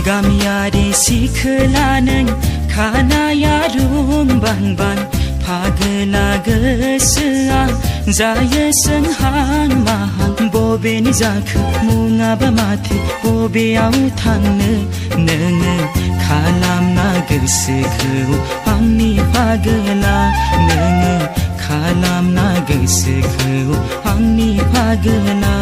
गामियारि सिखोला नों खानाया रुंबांबां फागोला गोसोआ जायो सोंहां माहां बबेनि जाखो मुङाबा माथो बबेयाव थांनो नोङो खालामना गोसोखौ आंनि फागोला नोङो खालामना गोसोखौ आंनि फागोला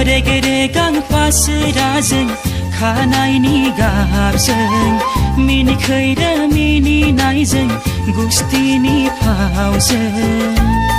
रेगे-रेगां फासोराजों खानायनि गाबजों मिनिखैरो मिनिनायजों गुस्थिनि फावजों